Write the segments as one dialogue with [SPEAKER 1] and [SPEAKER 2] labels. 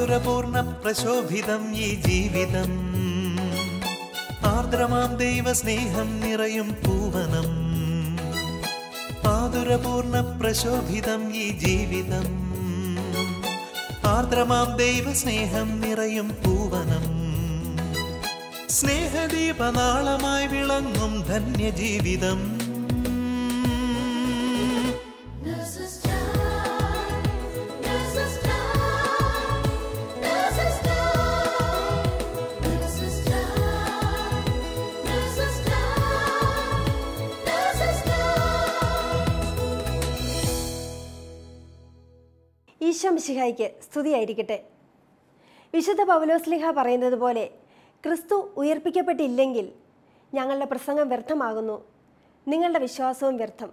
[SPEAKER 1] മാധുരപൂർണ്ണ പ്രശോഭിതം ഈ ജീവിതം, ആർദ്രമാം ദൈവ സ്നേഹം നിറയും പൂവനം. മാധുരപൂർണ്ണ പ്രശോഭിതം ഈ ജീവിതം, ആർദ്രമാം ദൈവ സ്നേഹം നിറയും പൂവനം. സ്നേഹദീപനാളമായി വിളങ്ങും ധന്യജീവിതം.
[SPEAKER 2] ഈശോ മിശിഹായ്ക്ക് സ്തുതിയായിരിക്കട്ടെ. വിശുദ്ധ പൗലോസ്ലീഹ പറയുന്നത് പോലെ, ക്രിസ്തു ഉയർപ്പിക്കപ്പെട്ടില്ലെങ്കിൽ ഞങ്ങളുടെ പ്രസംഗം വ്യർത്ഥമാകുന്നു, നിങ്ങളുടെ വിശ്വാസവും വ്യർത്ഥം.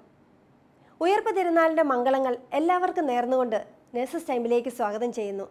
[SPEAKER 2] ഉയർപ്പ് തിരുനാളിൻ്റെ മംഗളങ്ങൾ എല്ലാവർക്കും നേർന്നുകൊണ്ട് നേഴ്സസ് ടൈമിലേക്ക് സ്വാഗതം ചെയ്യുന്നു.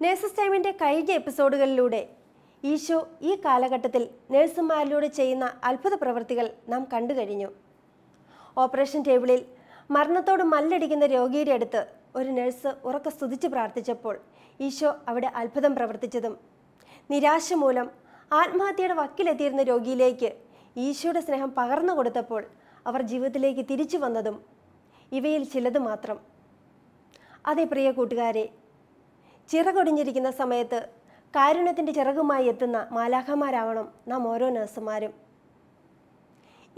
[SPEAKER 2] നേഴ്സസ് ടൈമിൻ്റെ കഴിഞ്ഞ എപ്പിസോഡുകളിലൂടെ ഈശോ ഈ കാലഘട്ടത്തിൽ നേഴ്സുമാരിലൂടെ ചെയ്യുന്ന അത്ഭുത പ്രവൃത്തികൾ നാം കണ്ടു കഴിഞ്ഞു. ഓപ്പറേഷൻ ടേബിളിൽ മരണത്തോട് മല്ലടിക്കുന്ന രോഗിയുടെ അടുത്ത് ഒരു നഴ്സ് ഉറക്കെ സ്തുതിച്ച് പ്രാർത്ഥിച്ചപ്പോൾ ഈശോ അവിടെ അത്ഭുതം പ്രവർത്തിച്ചതും, നിരാശ മൂലം ആത്മഹത്യയുടെ വക്കിലെത്തിയിരുന്ന രോഗിയിലേക്ക് ഈശോയുടെ സ്നേഹം പകർന്നു കൊടുത്തപ്പോൾ അവർ ജീവിതത്തിലേക്ക് തിരിച്ചു വന്നതും ഇവയിൽ ചിലത് മാത്രം. അതേ പ്രിയ കൂട്ടുകാരെ, ചിറകൊടിഞ്ഞിരിക്കുന്ന സമയത്ത് കാരുണ്യത്തിൻ്റെ ചിറകുമായി എത്തുന്ന മാലാഖമാരാവണം നാം ഓരോ നഴ്സുമാരും.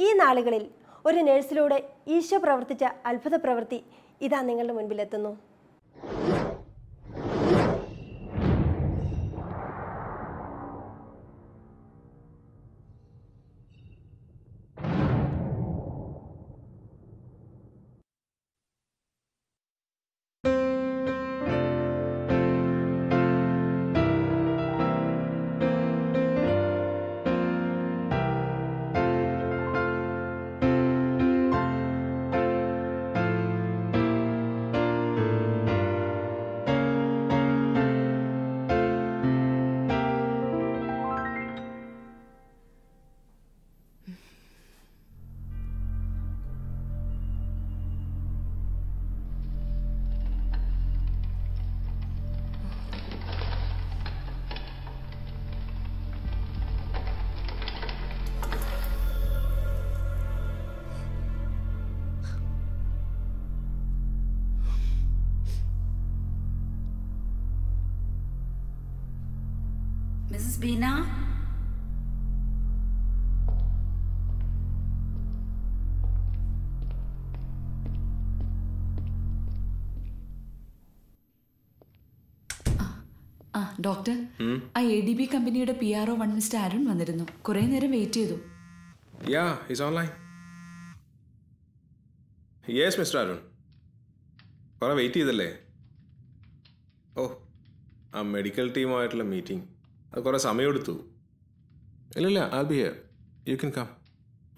[SPEAKER 2] ഈ നാളുകളിൽ ഒരു നഴ്സിലൂടെ ഈശോ പ്രവർത്തിച്ച അത്ഭുത പ്രവൃത്തി ഇതാ നിങ്ങളുടെ മുൻപിലെത്തുന്നു.
[SPEAKER 3] മിസ് ബീന,
[SPEAKER 4] ഡോക്ടർ, ആ ADB കമ്പനിയുടെ PRO 1 മിസ്റ്റർ അരുൺ വന്നിരുന്നു. കുറേ നേരം വെയിറ്റ് ചെയ്തു.
[SPEAKER 5] Yeah, he's online. Yes, Mr. Arun. കുറേ വെയിറ്റ് ചെയ്തല്ലേ? ഓ, ആ മെഡിക്കൽ ടീമുമായിട്ടുള്ള മീറ്റിംഗ് അത് കുറേ സമയമെടുത്തു. ഇല്ല, I'll be here. You can come.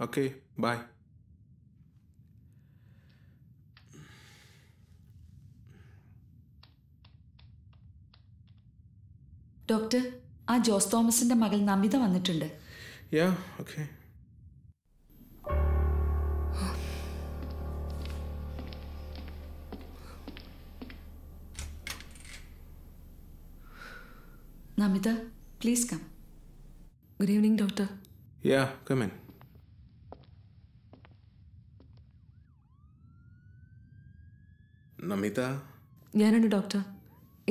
[SPEAKER 5] Okay, bye.
[SPEAKER 4] Doctor, ആ ജോസ് തോമസിന്റെ മകൾ നമിത വന്നിട്ടുണ്ട്.
[SPEAKER 5] Yeah, okay.
[SPEAKER 4] Namitha, please come.
[SPEAKER 6] Good evening doctor.
[SPEAKER 5] Yeah, come in. Namitha.
[SPEAKER 6] ഞാനാണ് ഡോക്ടർ.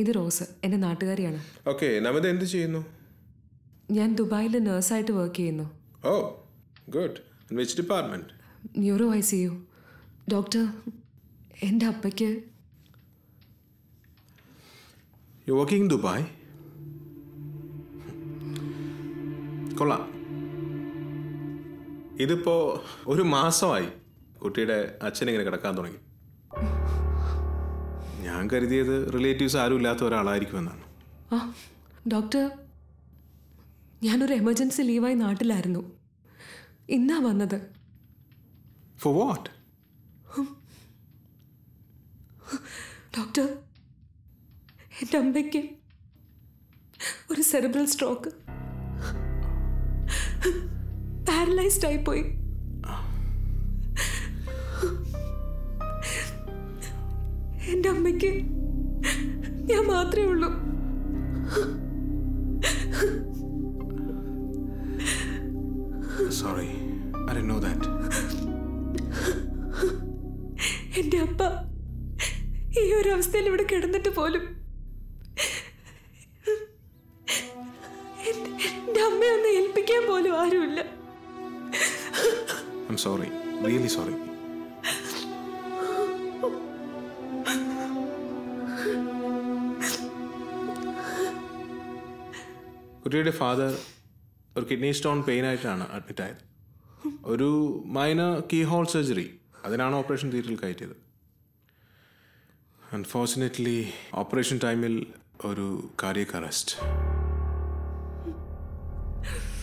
[SPEAKER 6] ഇത് റോസ്, എൻ്റെ നാട്ടുകാരിയാണ്.
[SPEAKER 5] ഓക്കെ, നമിത എന്ത് ചെയ്യുന്നു?
[SPEAKER 6] ഞാൻ ദുബായിൽ നേഴ്സായിട്ട് വർക്ക് ചെയ്യുന്നു.
[SPEAKER 5] Oh, good. Which department?
[SPEAKER 6] Neuro ICU. Doctor, എൻ്റെ അപ്പയ്ക്ക്.
[SPEAKER 5] You working in Dubai? കൊള്ളാം. ഇതിപ്പോൾ ഒരു മാസമായി കുട്ടിയുടെ അച്ഛനിങ്ങനെ കിടക്കാൻ തുടങ്ങി. ഞാൻ കരുതിയത് റിലേറ്റീവ്സ് ആരും ഇല്ലാത്ത ഒരാളായിരിക്കുമെന്നാണ്.
[SPEAKER 6] ആ ഡോക്ടർ, ഞാനൊരു എമർജൻസി ലീവായി നാട്ടിലായിരുന്നു. ഇന്നാ വന്നത്.
[SPEAKER 5] Four what?
[SPEAKER 6] ഡോക്ടർ, എൻ്റെ അമ്മയ്ക്ക് ഒരു സെറിബ്രൽ സ്ട്രോക്ക്, പാരലൈസ്ഡ് ആയിപ്പോയി. എൻ്റെ അമ്മയ്ക്ക് ഞാൻ മാത്രമേ ഉള്ളൂ.
[SPEAKER 5] Sorry, I didn't know that.
[SPEAKER 6] എൻ്റെ അപ്പ ഈ ഒരു അവസ്ഥയിൽ ഇവിടെ കിടന്നിട്ട് പോലും എൻ്റെ അമ്മയെ ഒന്ന് ഏൽപ്പിക്കാൻ പോലും ആരുമില്ല.
[SPEAKER 5] I'm sorry, really sorry. കുട്ടിയുടെ ഫാദർ ഒരു കിഡ്നി സ്റ്റോൺ പെയിൻ ആയിട്ടാണ് അഡ്മിറ്റ് ആയത്. ഒരു മൈനർ കീ ഹോൾ സർജറി, അതിനാണ് ഓപ്പറേഷൻ തിയേറ്ററിൽ കയറ്റിയത്. അൺഫോർച്ചുനേറ്റ്ലി ഓപ്പറേഷൻ ടൈമിൽ ഒരു കാർഡിയക് അറസ്റ്റ്.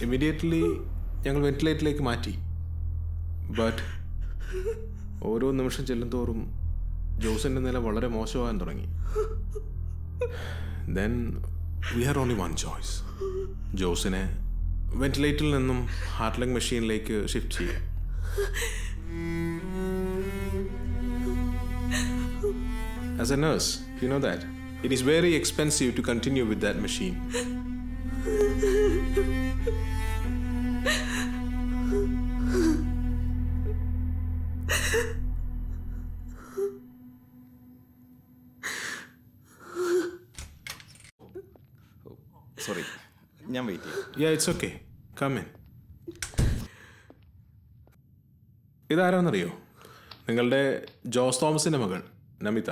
[SPEAKER 5] ഇമ്മീഡിയറ്റ്ലി ഞങ്ങൾ വെന്റിലേറ്ററിലേക്ക് മാറ്റി. ബട്ട് ഓരോ നിമിഷം ചെല്ലുന്തോറും ജോസിൻ്റെ നില വളരെ മോശമാകാൻ തുടങ്ങി. Then we had only one choice. ജോസിനെ വെന്റിലേറ്ററിൽ നിന്നും ഹാർട്ട് ലങ് മെഷീനിലേക്ക് ഷിഫ്റ്റ് ചെയ്യാം. As a nurse, you know that it is very expensive to continue with that machine.
[SPEAKER 7] Sorry, ഞാൻ വെയിറ്റ് ചെയ്യാം.
[SPEAKER 5] Yeah, it's okay. Come in. ഇതാരാന്നറിയോ? നിങ്ങളുടെ ജോസ് തോമസിൻ്റെ മകൾ നമിത.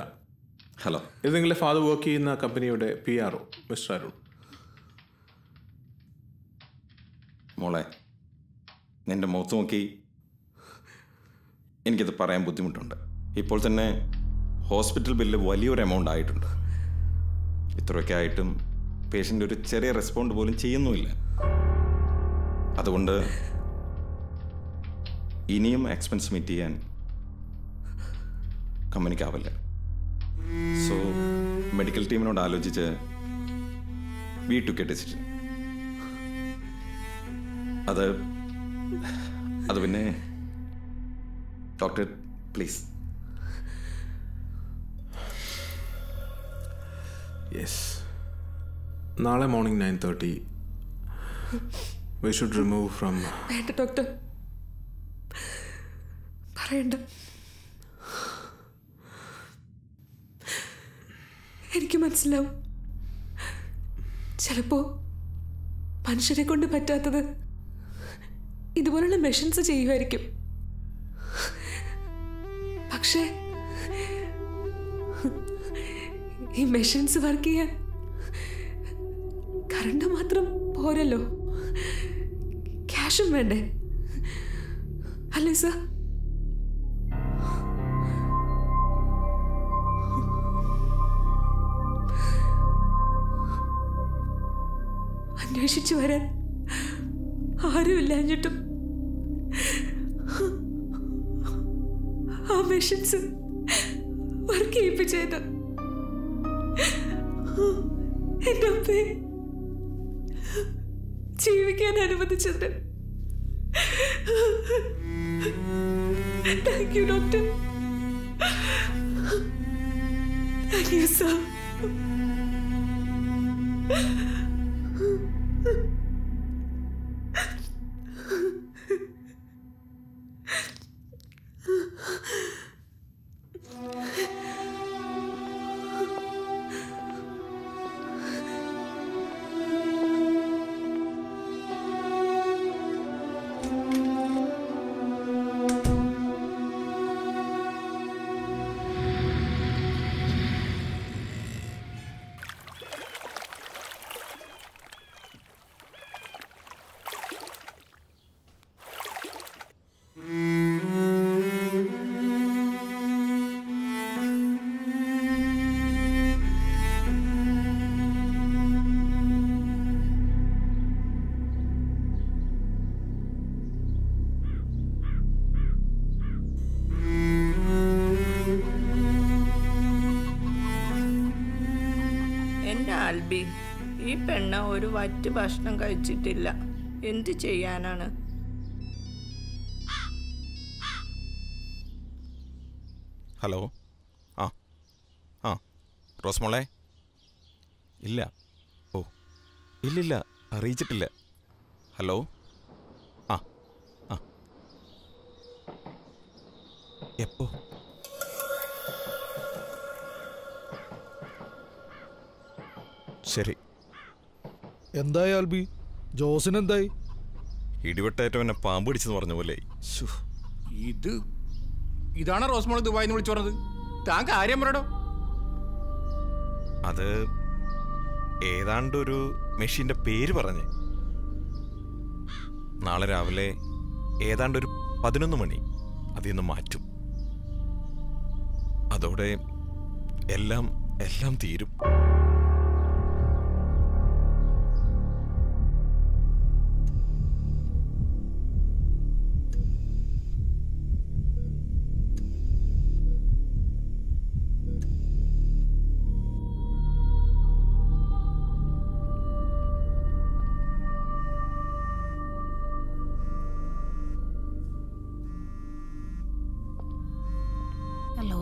[SPEAKER 7] ഹലോ.
[SPEAKER 5] ഇത് നിങ്ങളുടെ ഫാദർ വർക്ക് ചെയ്യുന്ന കമ്പനിയുടെ PRO മിസ്റ്റർ അരുൺ.
[SPEAKER 7] മോളെ, നിൻ്റെ മുഖത്ത് നോക്കി എനിക്കത് പറയാൻ ബുദ്ധിമുട്ടുണ്ട്. ഇപ്പോൾ തന്നെ ഹോസ്പിറ്റൽ ബില്ല് വലിയൊരു എമൗണ്ട് ആയിട്ടുണ്ട്. ഇത്രയൊക്കെ ആയിട്ടും പേഷ്യൻ്റ് ഒരു ചെറിയ റെസ്പോണ്ട് പോലും ചെയ്യുന്നുമില്ല. അതുകൊണ്ട് ഇനിയും എക്സ്പെൻസ് മീറ്റ് ചെയ്യാൻ കമ്പനിക്കാവില്ല. സോ മെഡിക്കൽ ടീമിനോട് ആലോചിച്ച് വി ടുക്ക് എ ഡിസിഷൻ. അത് പിന്നെ ഡോക്ടർ പ്ലീസ്.
[SPEAKER 5] യെസ്, നാളെ morning 9:30 we should remove from.
[SPEAKER 6] വേണ്ട ഡോക്ടർ, പറയണ്ട. എനിക്ക് മനസ്സിലാവും, ചിലപ്പോ മനുഷ്യരെ കൊണ്ട് പറ്റാത്തത് ഇതുപോലുള്ള മെഷീൻസ് ചെയ്യുമായിരിക്കും. പക്ഷേ ഈ മെഷീൻസ് വർക്ക് ചെയ്യാൻ കറണ്ട് മാത്രം പോരല്ലോ, ക്യാഷും വേണ്ടേ അല്ലേ സർ? അന്വേഷിച്ചു വരാൻ ആരുമില്ലാഞ്ഞിട്ടും ആ മെഷീൻസ് വർക്ക് ചെയ്യിപ്പിച്ചത് എന്റെ അപ്പയെ ജീവിക്കാൻ അനുവദിച്ചത്. Thank you doctor. Thank you sir.
[SPEAKER 3] Albi, ഈ പെണ്ണ ഒരു വറ്റ് ഭക്ഷണം കഴിച്ചിട്ടില്ല. എന്ത് ചെയ്യാനാണ്?
[SPEAKER 7] ഹലോ. ആ ആ റോസ്മോളെ. ഇല്ല. ഓ ഇല്ലില്ല, അറിയിച്ചിട്ടില്ല. ഹലോ. ആ ആ എപ്പോ? ശരി.
[SPEAKER 8] എന്തായി ആൽബി? ജോസിനെന്തായി?
[SPEAKER 7] ഇടിവെട്ടേറ്റവനെ പാമ്പ് പിടിച്ചെന്ന് പറഞ്ഞ പോലെ.
[SPEAKER 9] ഇതാണ് റോസ്മോൾ ദുബായിന്ന് വിളിച്ചു പറഞ്ഞത്. താൻ കാര്യം പറയടോ.
[SPEAKER 7] അത് ഏതാണ്ടൊരു മെഷീന്റെ പേര് പറഞ്ഞ് നാളെ രാവിലെ ഏതാണ്ടൊരു 11 മണി അതിൽ നിന്ന് മാറ്റും. അതോടെ എല്ലാം എല്ലാം തീരും.
[SPEAKER 10] ഹലോ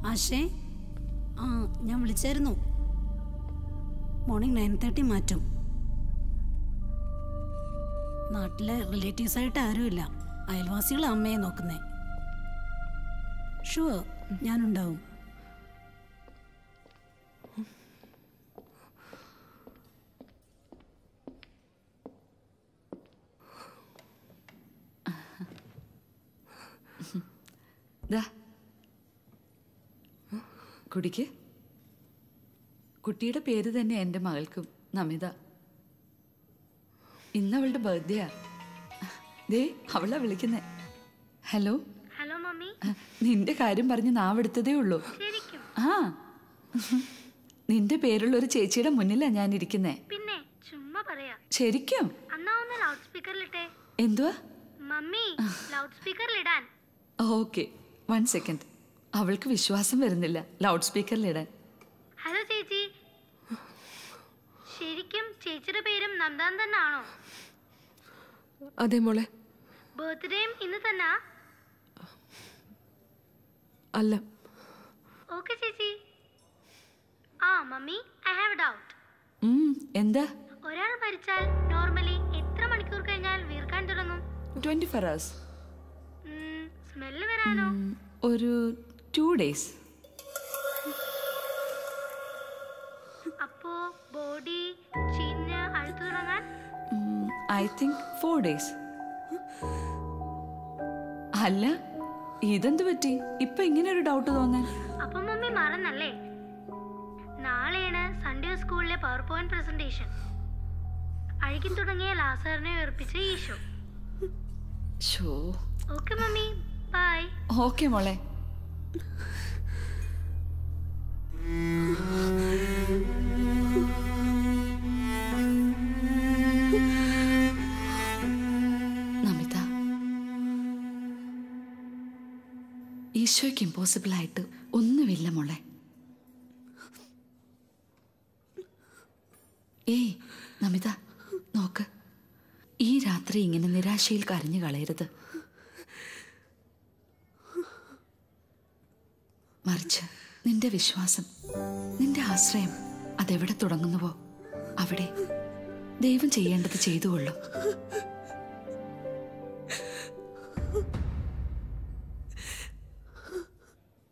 [SPEAKER 10] ആശേ. ആ ഞാൻ വിളിച്ചായിരുന്നു. മോർണിംഗ് 9:30 മാറ്റും. നാട്ടിലെ റിലേറ്റീവ്സായിട്ട് ആരുമില്ല, അയൽവാസികൾ അമ്മയെ നോക്കുന്നേ. ഷുവർ ഞാനുണ്ടാവും.
[SPEAKER 4] കുടിക്ക്. കുട്ടിയുടെ പേര് തന്നെ എൻ്റെ മകൾക്കും, നമിത. ഇന്ന് അവളുടെ ബർത്ത്ഡേയാ. ദേ അവളാ വിളിക്കുന്നേ. ഹലോ.
[SPEAKER 11] Hello mummy.
[SPEAKER 4] നിന്റെ കാര്യം പറഞ്ഞ് നാവെടുത്തതേ ഉള്ളൂ. ആ നിന്റെ പേരുള്ള ഒരു ചേച്ചിയുടെ മുന്നിലാ ഞാൻ ഇരിക്കുന്നേ.
[SPEAKER 11] പിന്നെ ചുമ്മാ പറയാ.
[SPEAKER 4] ശരിക്കും?
[SPEAKER 11] അന്നാ ഒന്ന് ലൗഡ് സ്പീക്കറിലിട്ടേ.
[SPEAKER 4] എന്തുവാ?
[SPEAKER 11] മമ്മി ലൗഡ് സ്പീക്കറിലിടാൻ.
[SPEAKER 4] Okay 1 second. അവൾക്ക് വിശ്വാസം വരുന്നില്ല ലൗഡ് സ്പീക്കറിലിടാൻ.
[SPEAKER 11] ഹലോ ചേച്ചി. ശരിക്കും ചേച്ചിയുടെ പേരും നന്ദാൻ തന്നെ ആണോ?
[SPEAKER 6] അതെ മോളെ.
[SPEAKER 11] ബർത്ത്ഡേയും ഇന്ന് തന്നെ?
[SPEAKER 6] അല്ല.
[SPEAKER 11] ഓക്കെ ചേച്ചി. ആ mummy, I have A doubt.
[SPEAKER 4] എന്താ?
[SPEAKER 11] ഒരാൾ മരിച്ചാൽ നോർമലി എത്ര മണിക്കൂർ കഴിഞ്ഞാൽ വീർക്കാൻ തുടങ്ങും?
[SPEAKER 4] 24 hours.
[SPEAKER 11] സ്മെല്ല് വരാനോ?
[SPEAKER 4] ഒരു 2 days.
[SPEAKER 11] അപ്പോ ബോഡി ചീഞ്ഞ് അഴുത്തു തുടങ്ങാൻ?
[SPEAKER 4] I think 4 days. അല്ല, ഇതെന്ത് പറ്റി ഇപ്പൊ ഇങ്ങനെ ഒരു ഡൗട്ട് തോന്നാൻ?
[SPEAKER 11] അപ്പൊ മമ്മി മറന്നല്ലേ? നാളെയാണ് സൺഡേ സ്കൂളിലെ പവർ പോയിന്റ് പ്രസന്റേഷൻ. അഴിക്കാൻ തുടങ്ങിയ ലാസറിനെ വെറുപ്പിച്ച ഈശോ. Okay mummy, bye.
[SPEAKER 4] ഓക്കെ മോളെ. നമിത, ഈശോയ്ക്ക് ഇമ്പോസിബിൾ ആയിട്ട് ഒന്നുമില്ല മോളെ. ഏയ് നമിത, നോക്ക്, ഈ രാത്രി ഇങ്ങനെ നിരാശയിൽ കരഞ്ഞു കളയരുത്. മറിച്ച് നിന്റെ വിശ്വാസം, നിന്റെ ആശ്രയം അതെവിടെ തുടങ്ങുന്നുവോ അവിടെ ദൈവം ചെയ്യേണ്ടത് ചെയ്തുകൊള്ളും.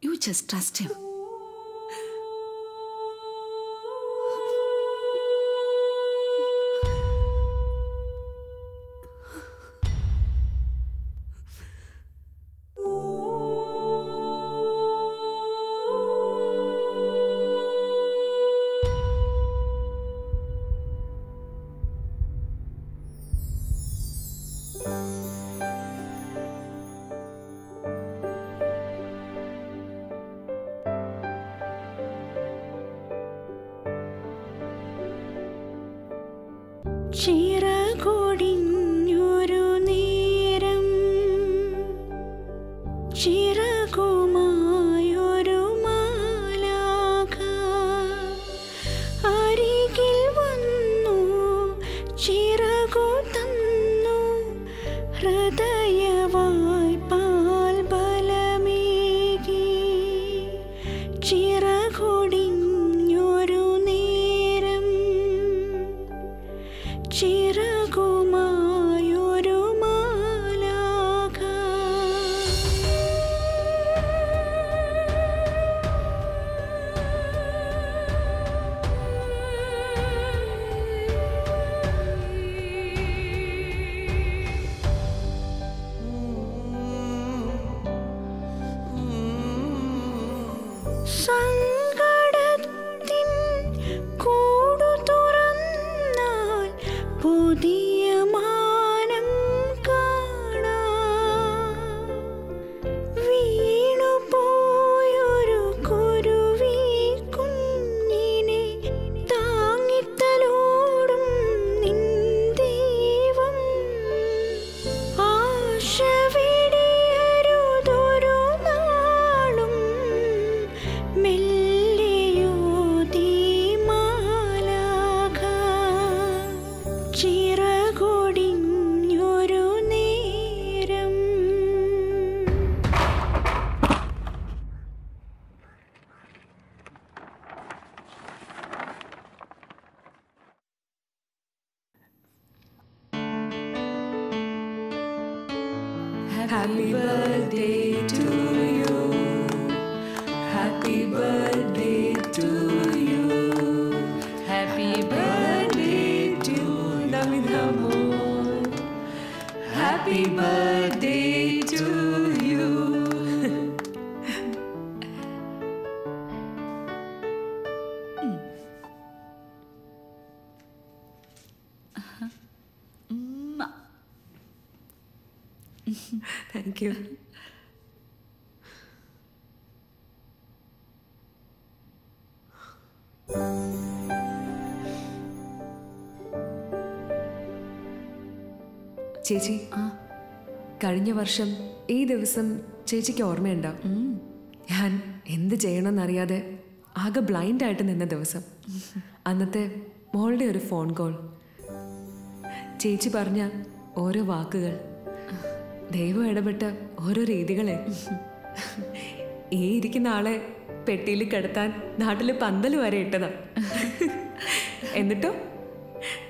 [SPEAKER 4] You just trust him.
[SPEAKER 12] ചിറകൊടിഞ്ഞൊരു നേരം ചിറകുമായൊരു മാലാഖ അരികിൽ വന്നു ചിറകു തന്നു ഹൃദയവായി പാൽ ബലമേകി. ചിറകൊടിഞ്ഞൊരു നേരം ചിറകുമായൊരു മാലാഖ. സങ്കടത്തിൻ കൂടു തുറന്നാൽ പുതിയ മാനം കാണാം. വീണുപോയൊരു കുരുവി കുഞ്ഞിനെ താങ്ങിത്തലോടും നിൻ ദൈവം. ആശ വെടിയരുതൊരു നാളും മെല്ലെയോതി മാലാഖ. ചിറകൊടിഞ്ഞൊരു നേരം.
[SPEAKER 6] Happy birthday to you. Happy birthday to you. Happy birthday to Namita Moon. Happy birthday to you.
[SPEAKER 12] Thank you.
[SPEAKER 6] ചേച്ചി, കഴിഞ്ഞ വർഷം ഈ ദിവസം ചേച്ചിക്ക് ഓർമ്മയുണ്ടോ? ഞാൻ എന്ത് ചെയ്യണമെന്നറിയാതെ ആകെ ബ്ലൈൻഡായിട്ട് നിന്ന ദിവസം. അന്നത്തെ മോളുടെ ഒരു ഫോൺ കോൾ, ചേച്ചി പറഞ്ഞ ഓരോ വാക്കുകൾ, ദൈവം ഇടപെട്ട ഓരോ രീതികളെ. ഈ ഇരിക്കുന്ന ആളെ പെട്ടിയിൽ കിടത്താൻ നാട്ടിൽ പന്തൽ വരെ ഇട്ടതാ. എന്നിട്ടോ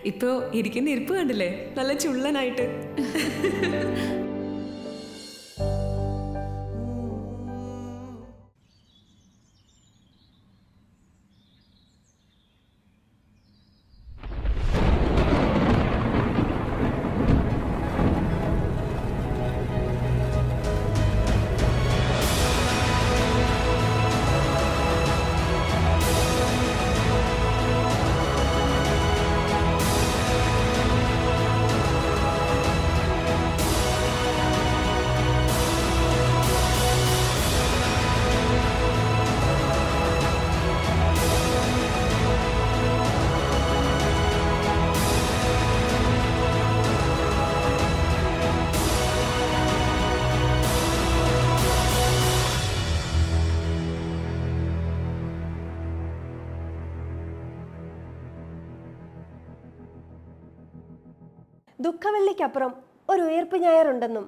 [SPEAKER 6] ഇപ്പോ ഇരിക്കുന്ന ഇരിപ്പ് കണ്ടില്ലേ, നല്ല ചുള്ളനായിട്ട്.
[SPEAKER 2] ദുഃഖവെള്ളിക്കപ്പുറം ഒരു ഉയർപ്പ് ഞായറുണ്ടെന്നും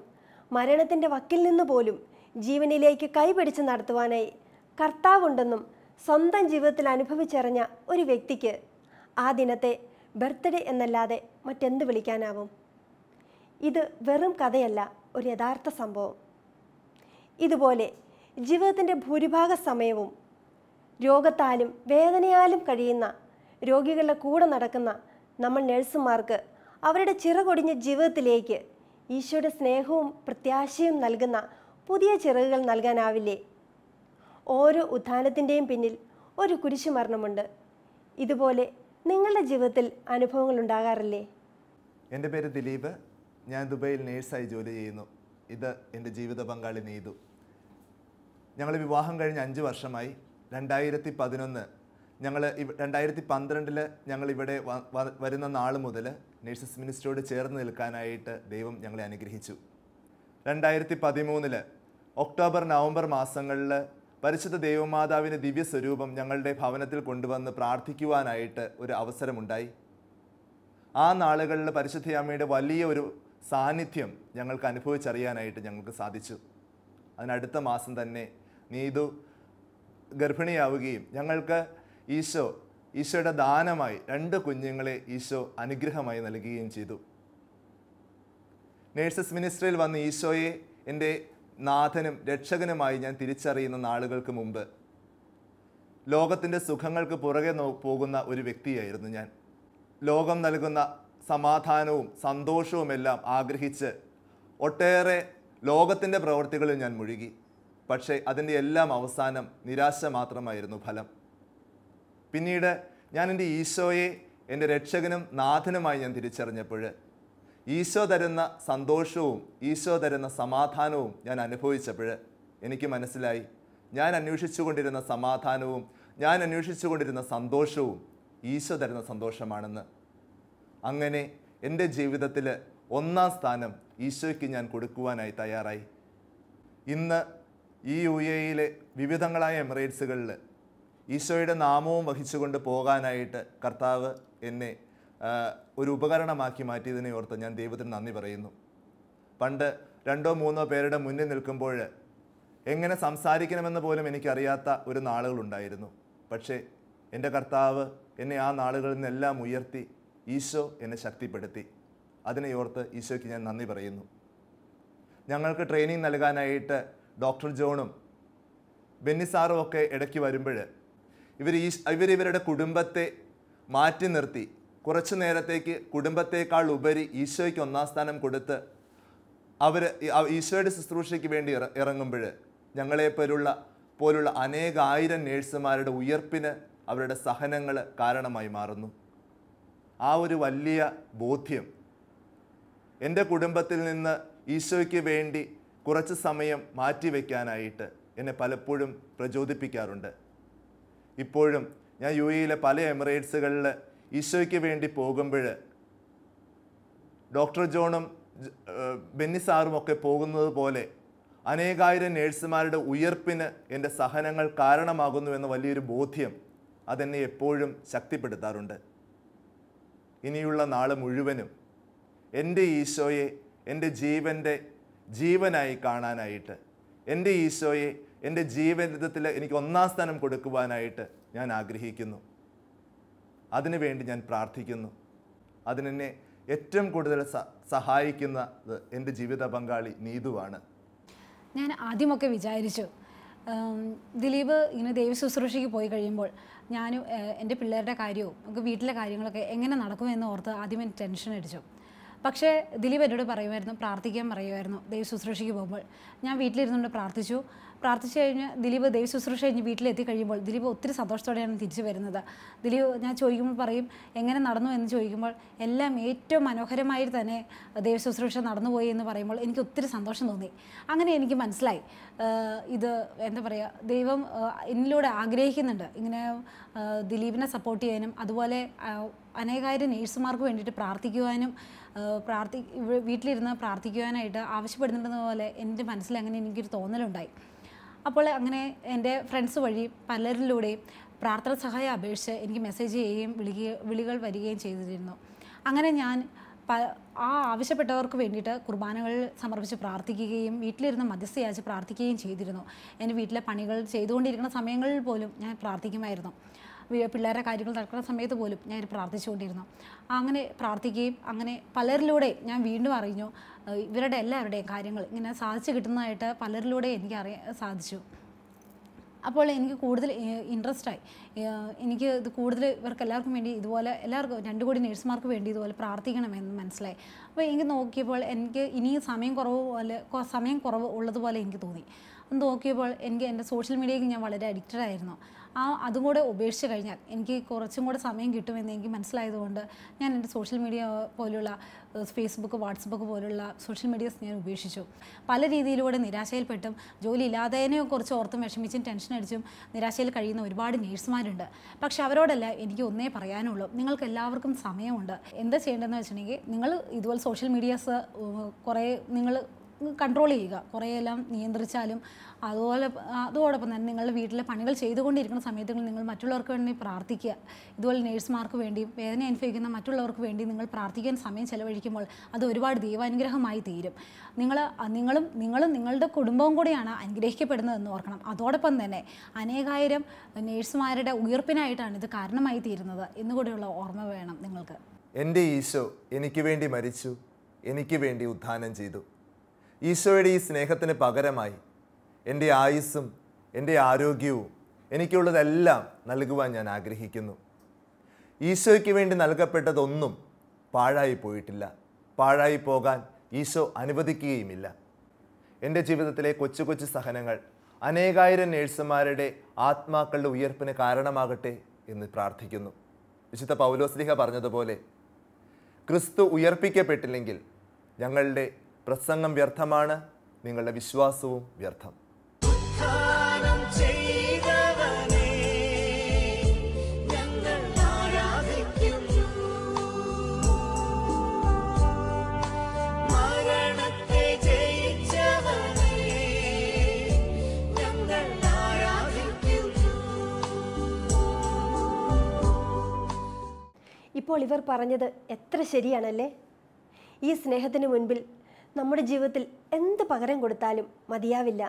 [SPEAKER 2] മരണത്തിൻ്റെ വക്കിൽ നിന്ന് പോലും ജീവനിലേക്ക് കൈപിടിച്ച് നടത്തുവാനായി കർത്താവുണ്ടെന്നും സ്വന്തം ജീവിതത്തിൽ അനുഭവിച്ചറിഞ്ഞ ഒരു വ്യക്തിക്ക് ആ ദിനത്തെ ബർത്ത്ഡേ എന്നല്ലാതെ മറ്റെന്ത് വിളിക്കാനാവും? ഇത് വെറും കഥയല്ല, ഒരു യഥാർത്ഥ സംഭവം. ഇതുപോലെ ജീവിതത്തിൻ്റെ ഭൂരിഭാഗ സമയവും രോഗത്താലും വേദനയാലും കഴിയുന്ന രോഗികളുടെ കൂടെ നടക്കുന്ന നമ്മൾ നഴ്സുമാർക്ക് അവരുടെ ചിറകൊടിഞ്ഞ ജീവിതത്തിലേക്ക് ഈശോയുടെ സ്നേഹവും പ്രത്യാശയും നൽകുന്ന പുതിയ ചിറകുകൾ നൽകാനാവില്ലേ? ഓരോ ഉത്ഥാനത്തിൻ്റെയും പിന്നിൽ ഒരു കുരിശുമരണമുണ്ട്. ഇതുപോലെ നിങ്ങളുടെ ജീവിതത്തിൽ അനുഭവങ്ങൾ ഉണ്ടാകാറില്ലേ?
[SPEAKER 13] എൻ്റെ പേര് ദിലീപ്. ഞാൻ ദുബൈയിൽ നേഴ്സായി ജോലി ചെയ്യുന്നു. ഇത് എൻ്റെ ജീവിത പങ്കാളി നീതു. ഞങ്ങൾ വിവാഹം കഴിഞ്ഞ് 5 വർഷമായി. 2011 2012 ഞങ്ങളിവിടെ വരുന്ന നാൾ മുതൽ നേഴ്സസ് മിനിസ്ട്രിയോട് ചേർന്ന് നിൽക്കാനായിട്ട് ദൈവം ഞങ്ങളെ അനുഗ്രഹിച്ചു. 2013 ഒക്ടോബർ നവംബർ മാസങ്ങളിൽ പരിശുദ്ധ ദൈവമാതാവിൻ്റെ ദിവ്യസ്വരൂപം ഞങ്ങളുടെ ഭവനത്തിൽ കൊണ്ടുവന്ന് പ്രാർത്ഥിക്കുവാനായിട്ട് ഒരു അവസരമുണ്ടായി. ആ നാളുകളിൽ പരിശുദ്ധ അമ്മയുടെ വലിയ ഒരു സാന്നിധ്യം ഞങ്ങൾക്ക് അനുഭവിച്ചറിയാനായിട്ട് ഞങ്ങൾക്ക് സാധിച്ചു. അതിനടുത്ത മാസം തന്നെ നീതു ഗർഭിണിയാവുകയും ഞങ്ങൾക്ക് ഈശോയുടെ ദാനമായി 2 കുഞ്ഞുങ്ങളെ ഈശോ അനുഗ്രഹമായി നൽകുകയും ചെയ്തു. നേഴ്സസ് മിനിസ്ട്രിയിൽ വന്ന് ഈശോയെ എൻ്റെ നാഥനും രക്ഷകനുമായി ഞാൻ തിരിച്ചറിയുന്ന നാളുകൾക്ക് മുമ്പ് ലോകത്തിൻ്റെ സുഖങ്ങൾക്ക് പുറകെ പോകുന്ന ഒരു വ്യക്തിയായിരുന്നു ഞാൻ. ലോകം നൽകുന്ന സമാധാനവും സന്തോഷവുമെല്ലാം ആഗ്രഹിച്ച് ഒട്ടേറെ ലോകത്തിൻ്റെ പ്രവൃത്തികളിൽ ഞാൻ മുഴുകി. പക്ഷേ അതിൻ്റെ എല്ലാം അവസാനം നിരാശ മാത്രമായിരുന്നു ഫലം. പിന്നീട് ഞാൻ എൻ്റെ ഈശോയെ എൻ്റെ രക്ഷകനും നാഥനുമായി ഞാൻ തിരിച്ചറിഞ്ഞപ്പോൾ ഈശോ തരുന്ന സന്തോഷവും ഈശോ തരുന്ന സമാധാനവും ഞാൻ അനുഭവിച്ചപ്പോൾ എനിക്ക് മനസ്സിലായി, ഞാൻ അന്വേഷിച്ചുകൊണ്ടിരുന്ന സമാധാനവും ഞാൻ അന്വേഷിച്ചുകൊണ്ടിരുന്ന സന്തോഷവും ഈശോ തരുന്ന സന്തോഷമാണെന്ന്. അങ്ങനെ എൻ്റെ ജീവിതത്തിൽ 1-ാം സ്ഥാനം ഈശോയ്ക്ക് ഞാൻ കൊടുക്കുവാനായി തയ്യാറായി. ഇന്ന് ഈ UAE വിവിധങ്ങളായ എമിറേറ്റ്സുകളിൽ ഈശോയുടെ നാമവും വഹിച്ചുകൊണ്ട് പോകാനായിട്ട് കർത്താവ് എന്നെ ഒരു ഉപകരണമാക്കി മാറ്റിയതിനെ ഓർത്ത് ഞാൻ ദൈവത്തിന് നന്ദി പറയുന്നു. പണ്ട് 2-3 പേരുടെ മുന്നിൽ നിൽക്കുമ്പോൾ എങ്ങനെ സംസാരിക്കണമെന്ന് പോലും എനിക്കറിയാത്ത ഒരു നാളുകളുണ്ടായിരുന്നു. പക്ഷേ എൻ്റെ കർത്താവ് എന്നെ ആ നാളുകളിൽ നിന്നെല്ലാം ഉയർത്തി ഈശോ എന്നെ ശക്തിപ്പെടുത്തി. അതിനെ ഓർത്ത് ഈശോയ്ക്ക് ഞാൻ നന്ദി പറയുന്നു. ഞങ്ങൾക്ക് ട്രെയിനിങ് നൽകാനായിട്ട് ഡോക്ടർ ജോണും ബെന്നി സാറും ഒക്കെ ഇടയ്ക്ക് വരുമ്പോൾ ഇവരുടെ കുടുംബത്തെ മാറ്റി നിർത്തി കുറച്ചു നേരത്തേക്ക് കുടുംബത്തേക്കാൾ ഉപരി ഈശോയ്ക്ക് 1-ാം സ്ഥാനം കൊടുത്ത് അവർ ഈശോയുടെ ശുശ്രൂഷയ്ക്ക് വേണ്ടി ഇറങ്ങുമ്പോൾ പോലുള്ള അനേകായിരം നേഴ്സുമാരുടെ ഉയർപ്പിന് അവരുടെ സഹനങ്ങൾ കാരണമായി മാറുന്നു. ആ ഒരു വലിയ ബോധ്യം എൻ്റെ കുടുംബത്തിൽ നിന്ന് ഈശോയ്ക്ക് വേണ്ടി കുറച്ച് സമയം മാറ്റിവെക്കാനായിട്ട് എന്നെ പലപ്പോഴും പ്രചോദിപ്പിക്കാറുണ്ട്. ഇപ്പോഴും ഞാൻ UAE പല എമിറേറ്റ്സുകളിൽ ഈശോയ്ക്ക് വേണ്ടി പോകുമ്പോൾ ഡോക്ടർ ജോണും ബെന്നി സാറും ഒക്കെ പോകുന്നത് പോലെ അനേകായിരം നേഴ്സുമാരുടെ ഉയർപ്പിന് എൻ്റെ സഹനങ്ങൾ കാരണമാകുന്നു എന്ന വലിയൊരു ബോധ്യം അതെന്നെ എപ്പോഴും ശക്തിപ്പെടുത്താറുണ്ട്. ഇനിയുള്ള നാൾ മുഴുവനും എൻ്റെ ഈശോയെ എൻ്റെ ജീവനായി കാണാനായിട്ട്, എൻ്റെ ഈശോയെ എൻ്റെ ജീവിതത്തിൽ എനിക്ക് 1-ാം സ്ഥാനം കൊടുക്കുവാനായിട്ട് ഞാൻ ആഗ്രഹിക്കുന്നു. അതിനുവേണ്ടി ഞാൻ പ്രാർത്ഥിക്കുന്നു. അതിനെന്നെ ഏറ്റവും കൂടുതൽ സഹായിക്കുന്നത് എൻ്റെ ജീവിത പങ്കാളി നീതുവാണ്.
[SPEAKER 10] ഞാൻ ആദ്യമൊക്കെ വിചാരിച്ചു ദിലീപ് ഇങ്ങനെ ദൈവശുശ്രൂഷയ്ക്ക് പോയി കഴിയുമ്പോൾ ഞാനും എൻ്റെ പിള്ളേരുടെ കാര്യവും നമുക്ക് വീട്ടിലെ കാര്യങ്ങളൊക്കെ എങ്ങനെ നടക്കുമെന്ന് ഓർത്ത് ആദ്യമേ ടെൻഷൻ അടിച്ചു. പക്ഷേ ദിലീപ് എന്നോട് പ്രാർത്ഥിക്കാൻ പറയുമായിരുന്നു ദൈവശുശ്രൂഷയ്ക്ക് പോകുമ്പോൾ. ഞാൻ വീട്ടിലിരുന്നുകൊണ്ട് പ്രാർത്ഥിച്ചു കഴിഞ്ഞ് ദിലീപ് ദൈവശുശ്രൂഷ കഴിഞ്ഞ് വീട്ടിലെത്തി കഴിയുമ്പോൾ ദിലീപ് ഒത്തിരി സന്തോഷത്തോടെയാണ് തിരിച്ചു വരുന്നത്. ദിലീപ് ഞാൻ ചോദിക്കുമ്പോൾ പറയും എങ്ങനെ നടന്നു എന്ന് ചോദിക്കുമ്പോൾ എല്ലാം ഏറ്റവും മനോഹരമായി തന്നെ ദൈവശുശ്രൂഷ നടന്നുപോയി എന്ന് പറയുമ്പോൾ എനിക്ക് ഒത്തിരി സന്തോഷം തോന്നി. അങ്ങനെ എനിക്ക് മനസ്സിലായി ഇത് എന്താ പറയുക, ദൈവം എന്നിലൂടെ ആഗ്രഹിക്കുന്നുണ്ട് ഇങ്ങനെ ദിലീപിനെ സപ്പോർട്ട് ചെയ്യാനും അതുപോലെ അനേകായിരം നേഴ്സുമാർക്ക് വേണ്ടിയിട്ട് പ്രാർത്ഥിക്കുവാനും വീട്ടിലിരുന്ന് പ്രാർത്ഥിക്കുവാനായിട്ട് ആവശ്യപ്പെടുന്നുണ്ടെന്ന പോലെ എൻ്റെ മനസ്സിൽ അങ്ങനെ എനിക്കൊരു തോന്നലുണ്ടായി. അപ്പോൾ അങ്ങനെ എൻ്റെ ഫ്രണ്ട്സ് വഴി പലരിലൂടെയും പ്രാർത്ഥന സഹായം അപേക്ഷിച്ച് എനിക്ക് മെസ്സേജ് ചെയ്യുകയും വിളികൾ വരികയും ചെയ്തിരുന്നു. അങ്ങനെ ഞാൻ ആ ആവശ്യപ്പെട്ടവർക്ക് വേണ്ടിയിട്ട് കുർബാനകൾ സമർപ്പിച്ച് പ്രാർത്ഥിക്കുകയും വീട്ടിലിരുന്ന് മധ്യസ്ഥയാച്ച് പ്രാർത്ഥിക്കുകയും ചെയ്തിരുന്നു. എൻ്റെ വീട്ടിലെ പണികൾ ചെയ്തുകൊണ്ടിരിക്കുന്ന സമയങ്ങളിൽ പോലും ഞാൻ പ്രാർത്ഥിക്കുമായിരുന്നു. പിള്ളേരുടെ കാര്യങ്ങൾ നടക്കുന്ന സമയത്ത് പോലും ഞാൻ പ്രാർത്ഥിച്ചുകൊണ്ടിരുന്നു. അങ്ങനെ പ്രാർത്ഥിക്കുകയും അങ്ങനെ പലരിലൂടെ ഞാൻ വീണ്ടും അറിഞ്ഞു ഇവരുടെ എല്ലാവരുടെയും കാര്യങ്ങൾ ഇങ്ങനെ സാധിച്ചു കിട്ടുന്നതായിട്ട് പലരിലൂടെ എനിക്ക് അറിയാൻ സാധിച്ചു. അപ്പോൾ എനിക്ക് കൂടുതൽ ഇൻട്രസ്റ്റായി. എനിക്ക് ഇത് കൂടുതൽ ഇവർക്ക് എല്ലാവർക്കും വേണ്ടി ഇതുപോലെ എല്ലാവർക്കും 2 കോടി നേഴ്സുമാർക്ക് വേണ്ടി ഇതുപോലെ പ്രാർത്ഥിക്കണമെന്ന് മനസ്സിലായി. അപ്പോൾ എനിക്ക് നോക്കിയപ്പോൾ എനിക്ക് ഇനിയും സമയം കുറവ് ഉള്ളതുപോലെ എനിക്ക് തോന്നി. നോക്കിയപ്പോൾ എനിക്ക് എൻ്റെ സോഷ്യൽ മീഡിയയ്ക്ക് ഞാൻ വളരെ അഡിക്റ്റഡ് ആയിരുന്നു. അതും കൂടെ ഉപേക്ഷിച്ച് കഴിഞ്ഞാൽ എനിക്ക് കുറച്ചും കൂടെ സമയം കിട്ടുമെന്ന് എനിക്ക് മനസ്സിലായതുകൊണ്ട് ഞാൻ എൻ്റെ സോഷ്യൽ മീഡിയ പോലുള്ള ഫേസ്ബുക്ക്, വാട്സപ്പൊക്കെ പോലുള്ള സോഷ്യൽ മീഡിയാസ് ഞാൻ ഉപേക്ഷിച്ചു. പല രീതിയിലൂടെ നിരാശയിൽപ്പെട്ടും ജോലി ഇല്ലാത്തതിനെ കുറിച്ച് ഓർത്തും വിഷമിച്ചും ടെൻഷൻ അടിച്ചും നിരാശയിൽ കഴിയുന്ന ഒരുപാട് നേഴ്സുമാരുണ്ട്. പക്ഷെ അവരോടല്ല എനിക്ക് ഒന്നേ പറയാനുള്ളൂ, നിങ്ങൾക്ക് എല്ലാവർക്കും സമയമുണ്ട്. എന്താ ചെയ്യേണ്ടതെന്ന് വെച്ചിട്ടുണ്ടെങ്കിൽ നിങ്ങൾ ഇതുപോലെ സോഷ്യൽ മീഡിയാസ് കുറേ നിങ്ങൾ കൺട്രോൾ ചെയ്യുക. കുറേയെല്ലാം നിയന്ത്രിച്ചാലും അതോടൊപ്പം തന്നെ നിങ്ങളുടെ വീട്ടിലെ പണികൾ ചെയ്തുകൊണ്ടിരിക്കുന്ന സമയത്ത് നിങ്ങൾ മറ്റുള്ളവർക്ക് വേണ്ടി പ്രാർത്ഥിക്കുക. ഇതുപോലെ നേഴ്സുമാർക്ക് വേണ്ടിയും വേദന അനുഭവിക്കുന്ന മറ്റുള്ളവർക്ക് വേണ്ടി നിങ്ങൾ പ്രാർത്ഥിക്കാൻ സമയം ചെലവഴിക്കുമ്പോൾ അത് ഒരുപാട് ദൈവാനുഗ്രഹമായി തീരും. നിങ്ങളും നിങ്ങളുടെ കുടുംബവും കൂടിയാണ് അനുഗ്രഹിക്കപ്പെടുന്നതെന്ന് ഓർക്കണം. അതോടൊപ്പം തന്നെ അനേകായിരം നേഴ്സുമാരുടെ ഉയർപ്പിനായിട്ടാണ് ഇത് കാരണമായി തീരുന്നത് എന്നുകൂടിയുള്ള ഓർമ്മ വേണം നിങ്ങൾക്ക്.
[SPEAKER 13] എൻ്റെ ഈശോ എനിക്ക് വേണ്ടി മരിച്ചു, എനിക്ക് വേണ്ടി ഉദ്ധാനം ചെയ്തു. ഈശോയുടെ ഈ സ്നേഹത്തിന് പകരമായി എൻ്റെ ആയുസ്സും എൻ്റെ ആരോഗ്യവും എനിക്കുള്ളതെല്ലാം നൽകുവാൻ ഞാൻ ആഗ്രഹിക്കുന്നു. ഈശോയ്ക്ക് വേണ്ടി നൽകപ്പെട്ടതൊന്നും പാഴായി പോയിട്ടില്ല, പാഴായി പോകാൻ ഈശോ അനുവദിക്കുകയുമില്ല. എൻ്റെ ജീവിതത്തിലെ കൊച്ചു കൊച്ചു സഹനങ്ങൾ അനേകായിരം നേഴ്സുമാരുടെ ആത്മാക്കളുടെ ഉയർപ്പിന് കാരണമാകട്ടെ എന്ന് പ്രാർത്ഥിക്കുന്നു. വിശുദ്ധ പൗലോസ്ലീഹ പറഞ്ഞതുപോലെ ക്രിസ്തു ഉയർപ്പിക്കപ്പെട്ടില്ലെങ്കിൽ ഞങ്ങളുടെ പ്രസംഗം വ്യർത്ഥമാണ്, നിങ്ങളുടെ വിശ്വാസവും വ്യർത്ഥം.
[SPEAKER 2] ഇപ്പോൾ ഇവർ പറഞ്ഞത് എത്ര ശരിയാണല്ലേ? ഈ സ്നേഹത്തിന് മുൻപിൽ നമ്മുടെ ജീവിതത്തിൽ എന്ത് പകരം കൊടുത്താലും മതിയാവില്ല.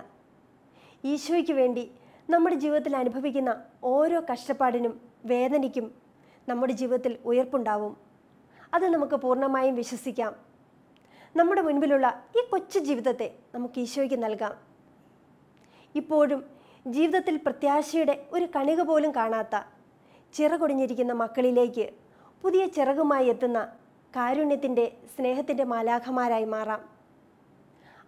[SPEAKER 2] ഈശോയ്ക്ക് വേണ്ടി നമ്മുടെ ജീവിതത്തിൽ അനുഭവിക്കുന്ന ഓരോ കഷ്ടപ്പാടിനും വേദനയ്ക്കും നമ്മുടെ ജീവിതത്തിൽ ഉയർപ്പുണ്ടാവും. അത് നമുക്ക് പൂർണ്ണമായും വിശ്വസിക്കാം. നമ്മുടെ മുൻപിലുള്ള ഈ കൊച്ചു ജീവിതത്തെ നമുക്ക് ഈശോയ്ക്ക് നൽകാം. ഇപ്പോഴും ജീവിതത്തിൽ പ്രത്യാശയുടെ ഒരു കണിക പോലും കാണാത്ത ചിറകൊടിഞ്ഞിരിക്കുന്ന മക്കളിലേക്ക് പുതിയ ചിറകുമായി എത്തുന്ന കാരുണ്യത്തിൻ്റെ, സ്നേഹത്തിൻ്റെ മാലാഖമാരായി മാറാം.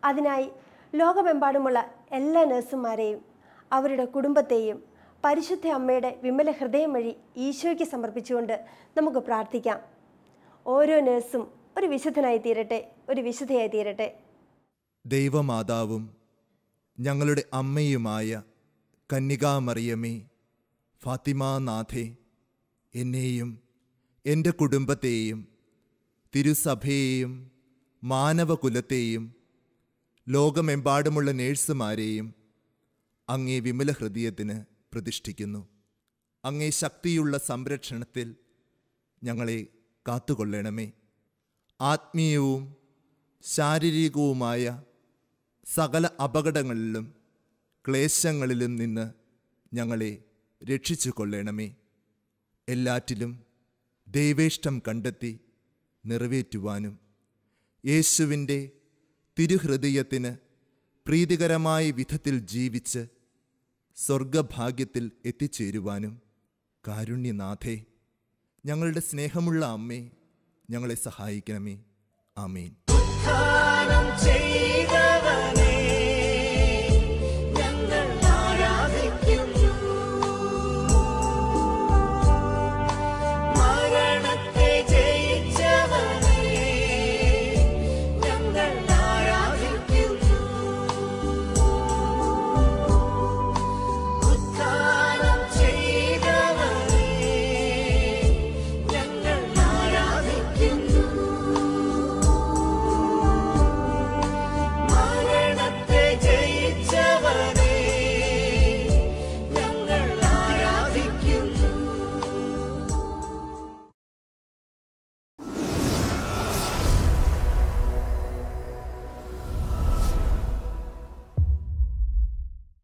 [SPEAKER 2] അതിനായി ലോകമെമ്പാടുമുള്ള എല്ലാ നഴ്സുമാരെയും അവരുടെ കുടുംബത്തെയും പരിശുദ്ധ അമ്മയുടെ വിമല ഹൃദയം വഴി ഈശോയ്ക്ക് സമർപ്പിച്ചുകൊണ്ട് നമുക്ക് പ്രാർത്ഥിക്കാം. ഓരോ നഴ്സും ഒരു വിശുദ്ധനായി തീരട്ടെ, ഒരു വിശുദ്ധയായി തീരട്ടെ.
[SPEAKER 13] ദൈവമാതാവും ഞങ്ങളുടെ അമ്മയുമായ കന്യകാമറിയമേ, ഫാത്തിമാനാഥേ, എന്നെയും എൻ്റെ കുടുംബത്തെയും തിരുസഭയെയും മാനവകുലത്തെയും ലോകമെമ്പാടുമുള്ള നേഴ്സുമാരെയും അങ്ങേ വിമല ഹൃദയത്തിന് പ്രതിഷ്ഠിക്കുന്നു. അങ്ങേ ശക്തിയുള്ള സംരക്ഷണത്തിൽ ഞങ്ങളെ കാത്തുകൊള്ളണമേ. ആത്മീയവും ശാരീരികവുമായ സകല അപകടങ്ങളിലും ക്ലേശങ്ങളിലും നിന്ന് ഞങ്ങളെ രക്ഷിച്ചു കൊള്ളണമേ. എല്ലാറ്റിലും ദൈവേഷ്ടം കണ്ടെത്തി നിറവേറ്റുവാനും യേശുവിൻ്റെ തിരുഹൃദയത്തിന് പ്രീതികരമായ വിധത്തിൽ ജീവിച്ച് സ്വർഗഭാഗ്യത്തിൽ എത്തിച്ചേരുവാനും കാരുണ്യനാഥേ, ഞങ്ങളുടെ സ്നേഹമുള്ള അമ്മേ, ഞങ്ങളെ സഹായിക്കണമേ. ആമേൻ.